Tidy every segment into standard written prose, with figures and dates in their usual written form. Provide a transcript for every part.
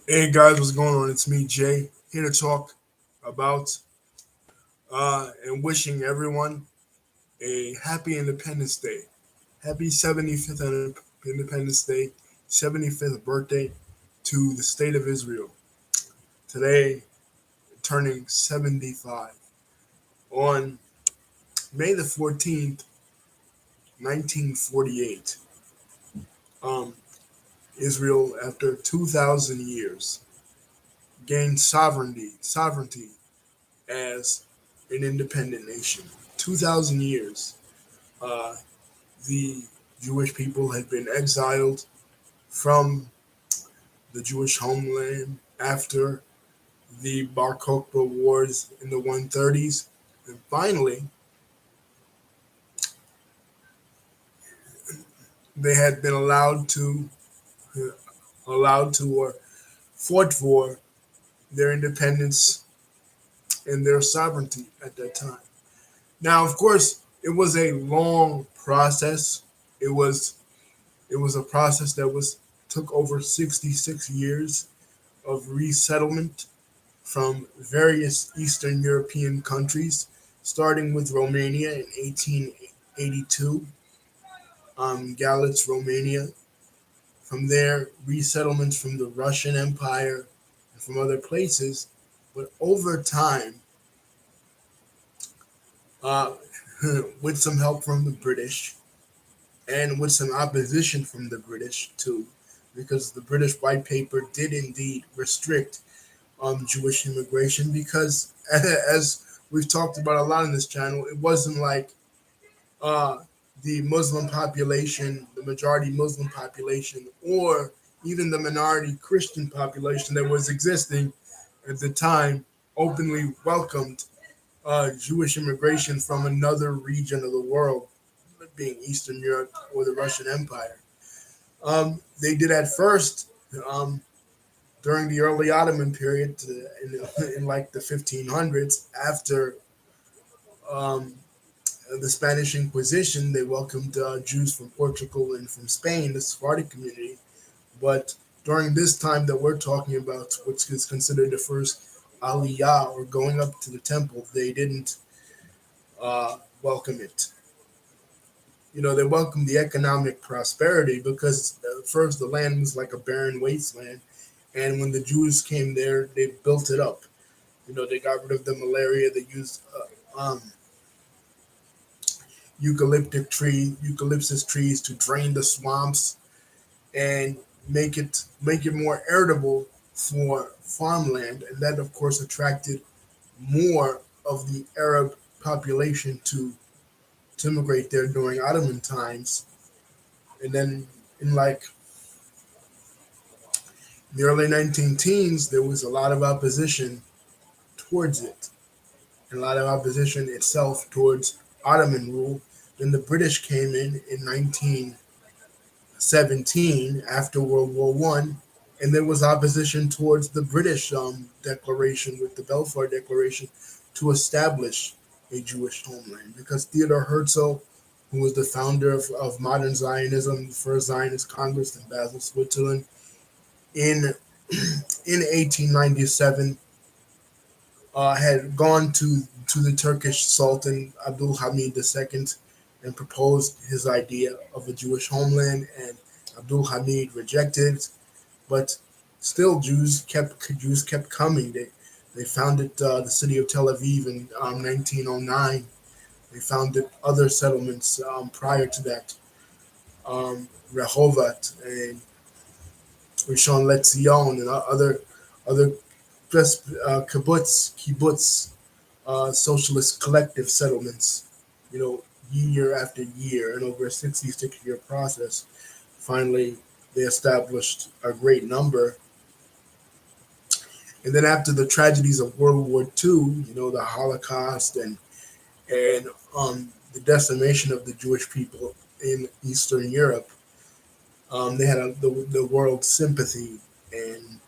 Hey guys, what's going on? It's me, Jay, here to talk about and wishing everyone a happy Independence Day. Happy 75th Independence Day, 75th birthday to the state of Israel. Today, turning 75. On May the 14th, 1948, um, Israel, after 2,000 years, gained sovereignty as an independent nation. 2,000 years. Uh, the Jewish people had been exiled from the Jewish homeland after the Bar Kokhba Wars in the 130s. And finally, they had been or fought for their independence and their sovereignty at that time. Now, of course, it was a long process. It was it was a process that was took over 66 years of resettlement from various Eastern European countries, starting with Romania in 1882, Galats, Romania. From there, resettlements from the Russian Empire and from other places. But over time, uh, with some help from the British and with some opposition from the British too, because the British White Paper did indeed restrict Jewish immigration because, as we've talked about a lot in this channel, it wasn't like uh, the Muslim population, the majority Muslim population, or even the minority Christian population that was existing at the time openly welcomed Jewish immigration from another region of the world, being Eastern Europe or the Russian Empire. They did at first. During the early Ottoman period in like the 1500s, after um, the Spanish Inquisition, they welcomed Jews from Portugal and from Spain, the Sephardic community. But during this time that we're talking about, which is considered the first Aliyah or going up to the temple, they didn't welcome it. They welcomed the economic prosperity because first the land was like a barren wasteland, and when the Jews came there, they built it up. They got rid of the malaria. They used eucalyptus trees to drain the swamps and make it more arable for farmland, and that of course attracted more of the Arab population to immigrate there during Ottoman times. And then in like the early 19 teens, there was a lot of opposition towards it, and a lot of opposition itself towards Ottoman rule. Then the British came in 1917 after World War One, and there was opposition towards the British declaration with the Balfour Declaration to establish a Jewish homeland because Theodore Herzl, who was the founder of modern Zionism, the first Zionist Congress in Basel, Switzerland, in in 1897 had gone to the Turkish Sultan Abdul Hamid II and proposed his idea of a Jewish homeland, and Abdul Hamid rejected it. But still, Jews kept coming. They founded the city of Tel Aviv in 1909. They founded other settlements prior to that, Rehovot and Rishon LeZion and other just kibbutz, socialist collective settlements, year after year, and over a 66-year process, finally they established a great number. And then after the tragedies of World War II, the Holocaust and the decimation of the Jewish people in Eastern Europe, they had the world's sympathy, and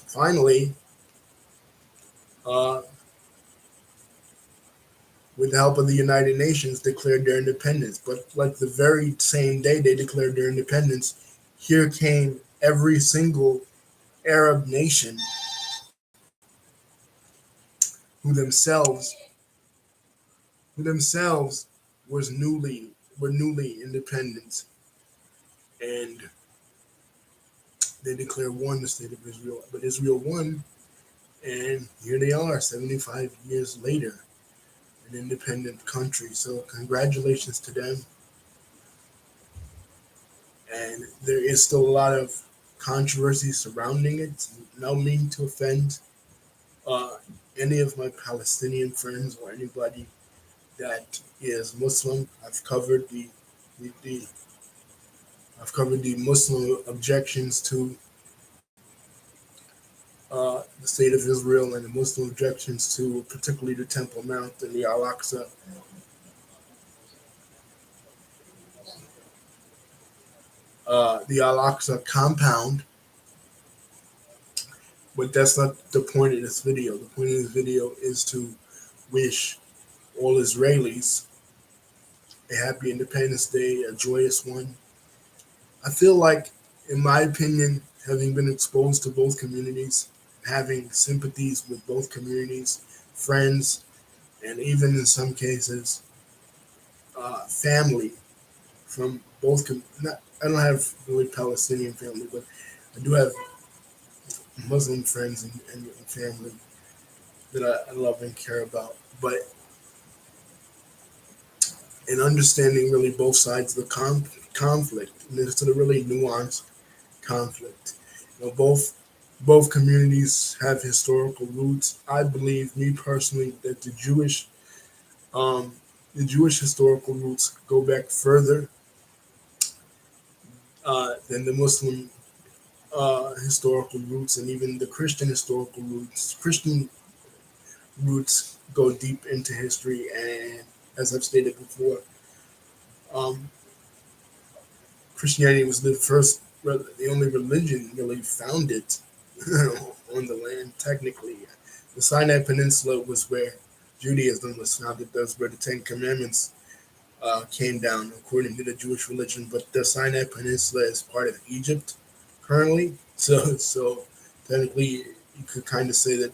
finally, uh, with the help of the United Nations, declared their independence. But like the very same day they declared their independence, here came every single Arab nation who themselves who themselves was newly were newly independent, and they declared war on the state of Israel. But Israel won, and here they are, 75 years later, an independent country. So congratulations to them. And there is still a lot of controversy surrounding it. No mean to offend uh, any of my Palestinian friends or anybody that is Muslim. The I've covered the Muslim objections to the state of Israel and the Muslim objections to particularly the Temple Mount and the Al-Aqsa. The Al-Aqsa compound, but that's not the point of this video. The point of this video is to wish all Israelis a happy Independence Day, a joyous one. I feel like, in my opinion, having been exposed to both communities, having sympathies with both communities, friends, and even in some cases, family from both. I don't have really Palestinian family, but I do have Muslim friends and family that I love and care about. But in understanding really both sides of the conflict, and it's a really nuanced conflict. Both communities have historical roots. I believe, me personally, that um, the Jewish historical roots go back further than the Muslim historical roots, and even the Christian historical roots. Christian roots go deep into history, and as I've stated before, um, Christianity was the first, the only religion really founded on the land. Technically, the Sinai Peninsula was where Judaism was founded. That's where the Ten Commandments came down, according to the Jewish religion. But the Sinai Peninsula is part of Egypt currently. So technically, you could kind of say that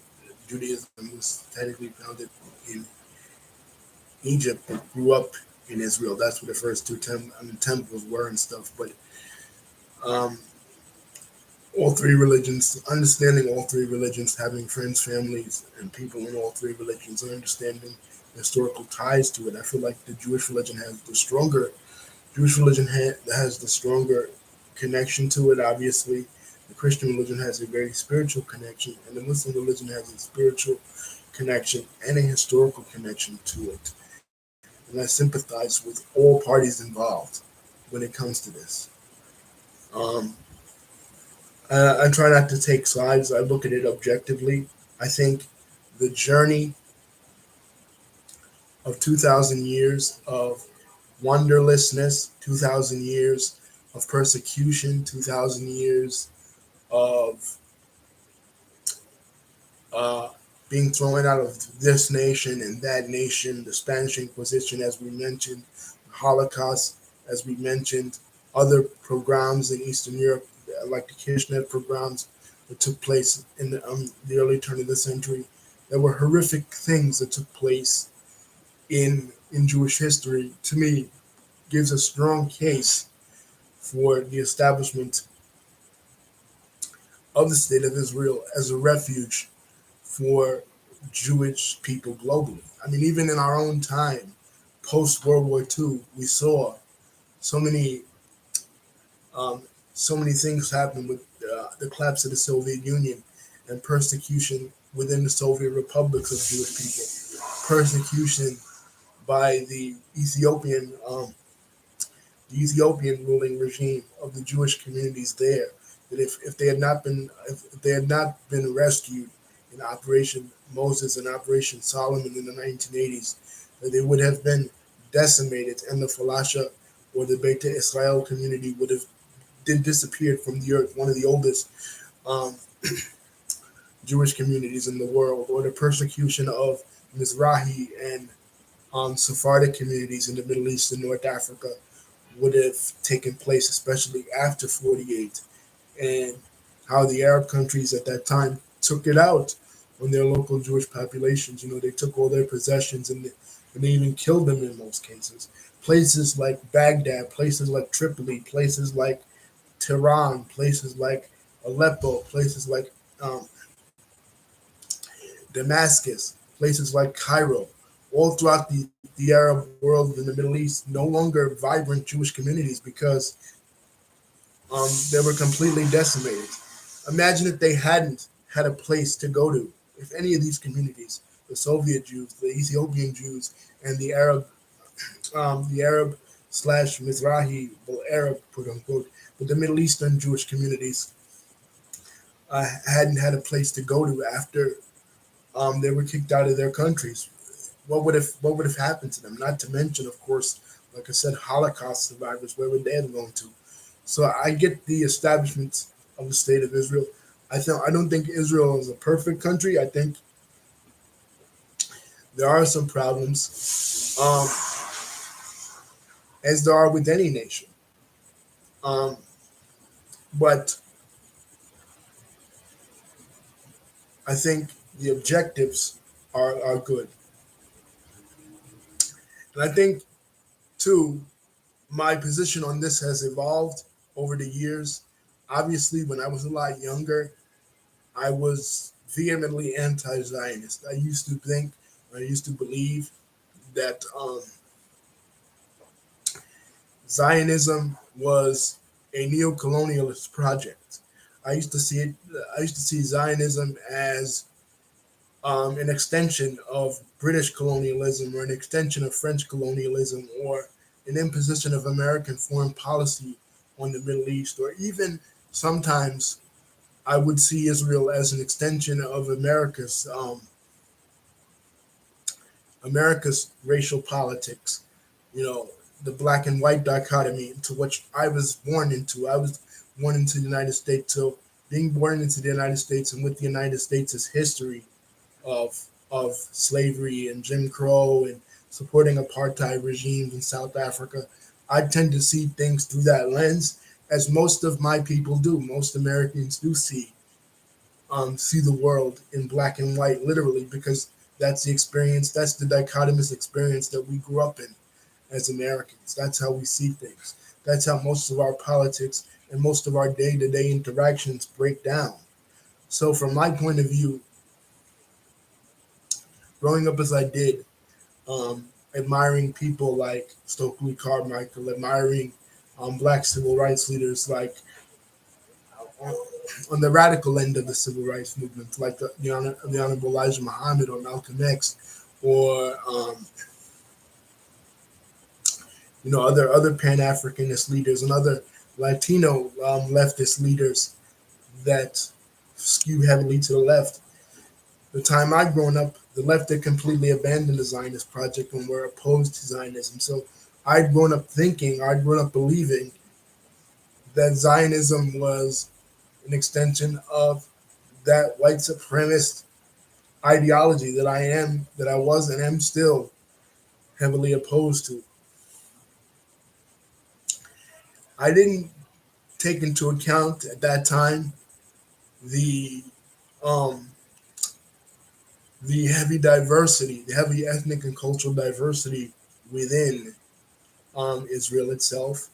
Judaism was technically founded in Egypt, but grew up in Israel. That's where the first two temples were and stuff. But um, all three religions, understanding all three religions, having friends, families, and people in all three religions, and understanding historical ties to it. I feel like the Jewish religion has the stronger has the stronger connection to it. Obviously, the Christian religion has a very spiritual connection, and the Muslim religion has a spiritual connection and a historical connection to it. And I sympathize with all parties involved when it comes to this. Um, I try not to take sides. I look at it objectively. I think the journey of 2,000 years of wonderlessness, 2,000 years of persecution, 2,000 years of uh, being thrown out of this nation and that nation, the Spanish Inquisition, as we mentioned, the Holocaust, as we mentioned, other programs in Eastern Europe, like the Kirchner programs that took place in the early turn of the century. There were horrific things that took place in Jewish history. To me, gives a strong case for the establishment of the state of Israel as a refuge for Jewish people globally. I mean, even in our own time, post World War II, we saw so many um, so many things happen with the collapse of the Soviet Union and persecution within the Soviet republics of Jewish people, persecution by the Ethiopian ruling regime of the Jewish communities there. That if they had not been rescued in Operation Moses and Operation Solomon in the 1980s, that they would have been decimated, and the Falasha or the Beta Israel community would have disappeared from the earth. One of the oldest um, Jewish communities in the world, or the persecution of Mizrahi and Sephardic communities in the Middle East and North Africa would have taken place, especially after 48. And how the Arab countries at that time took it out on their local Jewish populations. They took all their possessions, and they even killed them in most cases. Places like Baghdad, places like Tripoli, places like Tehran, places like Aleppo, places like um, Damascus, places like Cairo, all throughout the Arab world in the Middle East, no longer vibrant Jewish communities because they were completely decimated. Imagine if they hadn't had a place to go to. If any of these communities, the Soviet Jews, the Ethiopian Jews, and the Arab slash Mizrahi, well, Arab, quote unquote, but the Middle Eastern Jewish communities hadn't had a place to go to after they were kicked out of their countries. What would have happened to them? Not to mention, of course, like I said, Holocaust survivors. Where would they have gone to? So I get the establishment of the state of Israel. I don't think Israel is a perfect country. I think there are some problems, as there are with any nation. Um, but I think the objectives are good, and I think too my position on this has evolved over the years. Obviously, when I was a lot younger, I was vehemently anti-Zionist. I used to believe that Zionism was a neo-colonialist project. I used to see it. I used to see Zionism as an extension of British colonialism, or an extension of French colonialism, or an imposition of American foreign policy on the Middle East, or even sometimes I would see Israel as an extension of America's racial politics. You know, the black and white dichotomy into which I was born into. I was born into the United States, so being born into the United States and with the United States' history of slavery and Jim Crow and supporting apartheid regimes in South Africa, I tend to see things through that lens, as most of my people do. Most Americans do see the world in black and white, literally, because that's the experience. That's the dichotomous experience that we grew up in as Americans. That's how we see things. That's how most of our politics and most of our day-to-day interactions break down. So, from my point of view, growing up as I did, admiring people like Stokely Carmichael, admiring black civil rights leaders like on, on the radical end of the civil rights movement, like the Honorable Elijah Muhammad or Malcolm X, or other Pan Africanist leaders and other Latino leftist leaders that skew heavily to the left. The time I've grown up, the left had completely abandoned the Zionist project and were opposed to Zionism. So I'd grown up believing that Zionism was an extension of that white supremacist ideology that I was and am still heavily opposed to. I didn't take into account at that time the um, the heavy diversity, the heavy ethnic and cultural diversity within Israel itself,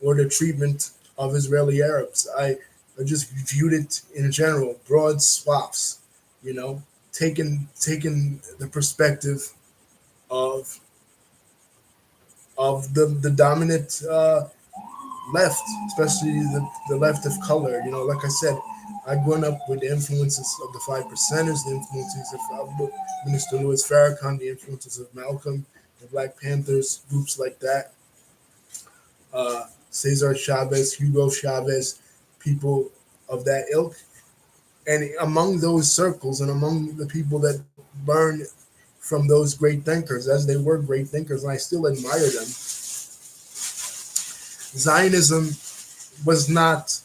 or the treatment of Israeli Arabs. I just viewed it in general, broad swaths, you know, taking the perspective of the dominant left, especially the left of color. Like I said, I grew up with the influences of the Five Percenters, the influences of Minister Louis Farrakhan, the influences of Malcolm, the Black Panthers, groups like that, Cesar Chavez, Hugo Chavez, people of that ilk. And among those circles and among the people that learned from those great thinkers, as they were great thinkers, and I still admire them, Zionism was not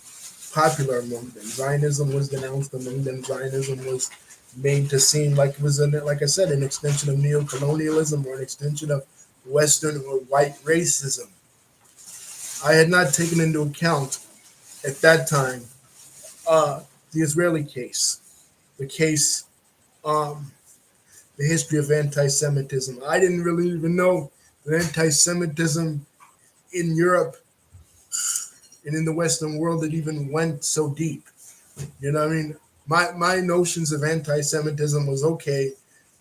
popular among them. Zionism was denounced among them. Zionism was made to seem like it was, like I said, an extension of neo-colonialism or an extension of Western or white racism. I had not taken into account at that time The Israeli case, the case, um, the history of anti-Semitism. I didn't really even know that anti-Semitism in Europe and in the Western world it even went so deep. You know what I mean? My notions of anti-Semitism was okay.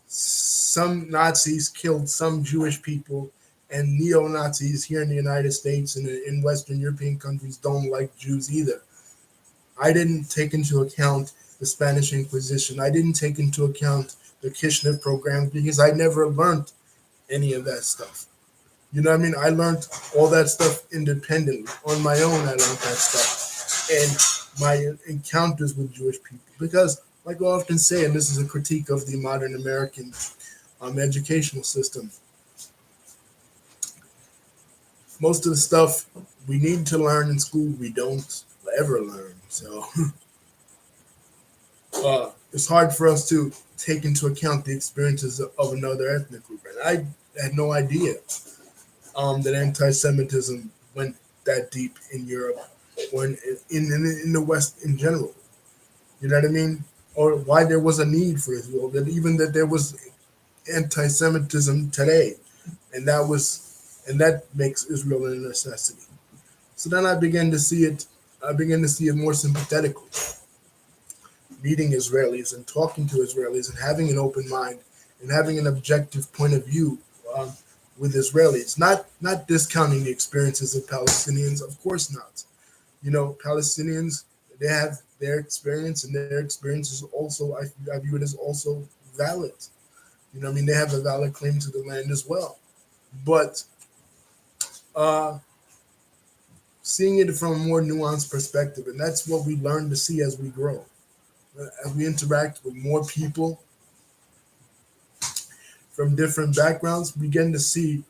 Some Nazis killed some Jewish people, and neo Nazis here in the United States and in Western European countries don't like Jews either. I didn't take into account the Spanish Inquisition. I didn't take into account the Kishinev program because I never learned any of that stuff. You know what I mean? I learned all that stuff independently. On my own, I learned that stuff. And my encounters with Jewish people. Because, like I often say, and this is a critique of the modern American educational system, most of the stuff we need to learn in school, we don't ever learn. So it's hard for us to take into account the experiences of another ethnic group. And I had no idea that anti-Semitism went that deep in Europe or in the West in general. You know what I mean? Or why there was a need for Israel, that even that there was anti-Semitism today, and that makes Israel a necessity. So then I began to see it. I began to see it more sympathetically, meeting Israelis and talking to Israelis and having an open mind and having an objective point of view um, with Israelis, not discounting the experiences of Palestinians, of course not. You know, Palestinians, they have their experience, and their experience is also, I view it as also valid. You know, what I mean, they have a valid claim to the land as well. But uh, seeing it from a more nuanced perspective, and that's what we learn to see as we grow. As we interact with more people from different backgrounds, we begin to see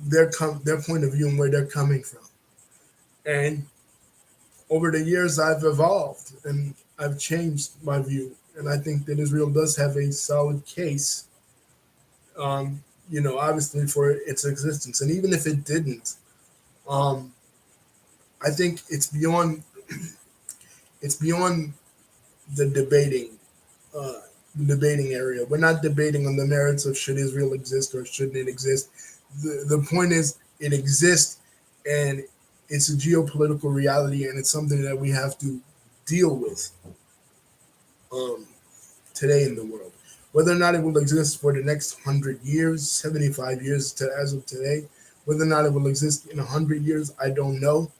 their point of view and where they're coming from. And over the years, I've evolved and I've changed my view. And I think that Israel does have a solid case, obviously for its existence. And even if it didn't, um, I think it's beyond the uh, debating area. We're not debating on the merits of should Israel exist or shouldn't it exist. The point is it exists, and it's a geopolitical reality, and it's something that we have to deal with um, today in the world. Whether or not it will exist for the next 100 years, 75 years as of today, whether or not it will exist in 100 years, I don't know,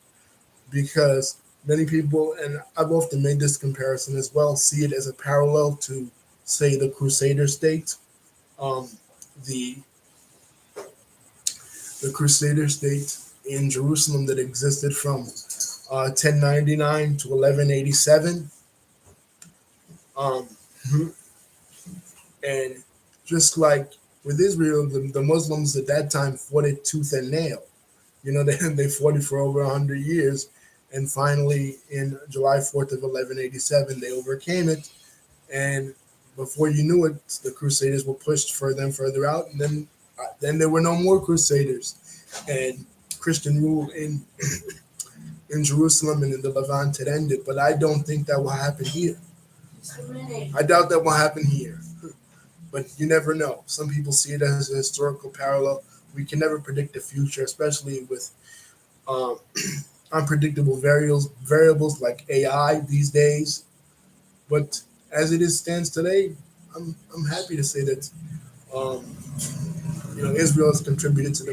because many people, and I've often made this comparison as well, see it as a parallel to, say, the Crusader state. Um, the the Crusader state in Jerusalem that existed from 1099 to 1187. Um, and just like with Israel, the Muslims at that time fought it tooth and nail. You know, they fought it for over 100 years. And finally, in July 4th of 1187, they overcame it. And before you knew it, the Crusaders were pushed further and further out. And then there were no more Crusaders. And Christian rule in Jerusalem and in the Levant had ended. But I don't think that will happen here. I doubt that will happen here. But you never know. Some people see it as a historical parallel. We can never predict the future, especially with um, unpredictable variables like AI these days. But as it is stands today, I'm happy to say that um, Israel has contributed to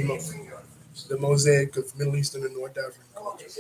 the mosaic of Middle Eastern and North African cultures.